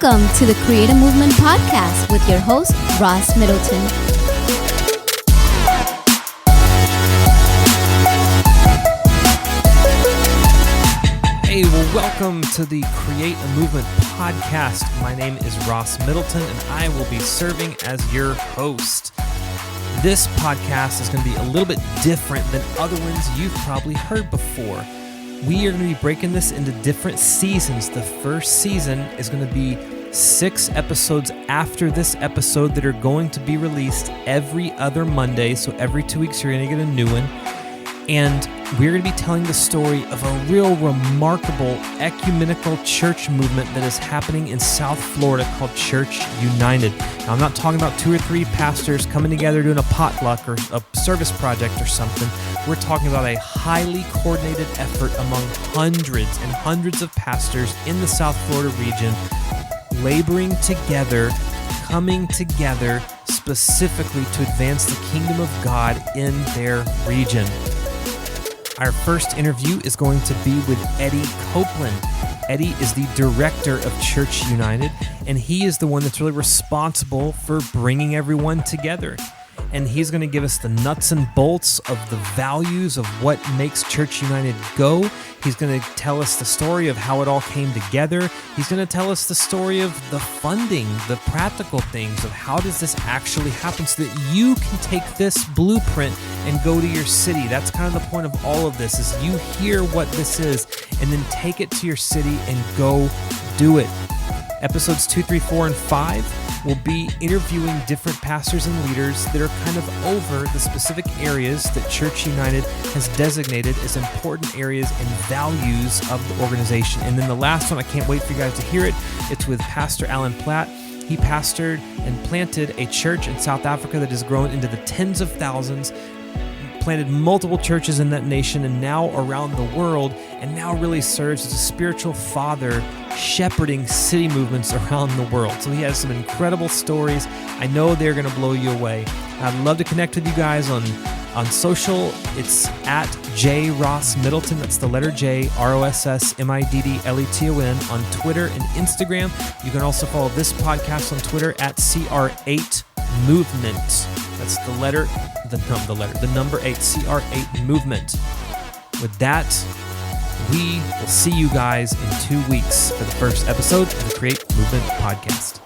Welcome to the Create a Movement podcast with your host, Ross Middleton. Hey, well, welcome to the Create a Movement podcast. My name is Ross Middleton, and I will be serving as your host. This podcast is going to be a little bit different than other ones you've probably heard before. We are going to be breaking this into different seasons. The first season is going to be 6 episodes after this episode that are going to be released every other Monday. So every 2 weeks, you're going to get a new one. And we're going to be telling the story of a real remarkable ecumenical church movement that is happening in South Florida called Church United. Now, I'm not talking about 2 or 3 pastors coming together doing a potluck or a service project or something. We're talking about a highly coordinated effort among hundreds and hundreds of pastors in the South Florida region, laboring together, coming together specifically to advance the kingdom of God in their region. Our first interview is going to be with Eddie Copeland. Eddie is the director of Church United, and he is the one that's really responsible for bringing everyone together. And he's going to give us the nuts and bolts of the values of what makes Church United go. He's going to tell us the story of how it all came together. He's going to tell us the story of the funding, the practical things of how does this actually happen so that you can take this blueprint and go to your city. That's kind of the point of all of this, is you hear what this is and then take it to your city and go do it. Episodes 2, 3, 4, and 5 will be interviewing different pastors and leaders that are kind of over the specific areas that Church United has designated as important areas and values of the organization. And then the last one, I can't wait for you guys to hear it. It's with Pastor Alan Platt. He pastored and planted a church in South Africa that has grown into the tens of thousands, planted multiple churches in that nation and now around the world, and now really serves as a spiritual father shepherding city movements around the world. So he has some incredible stories. I know they're going to blow you away. I'd love to connect with you guys on social. It's at J Ross Middleton. That's the letter J, ROSSMIDDLETON on Twitter and Instagram. You can also follow this podcast on Twitter at CR8 Movement. That's the number 8, CR8 Movement. With that, we will see you guys in 2 weeks for the first episode of the Create Movement podcast.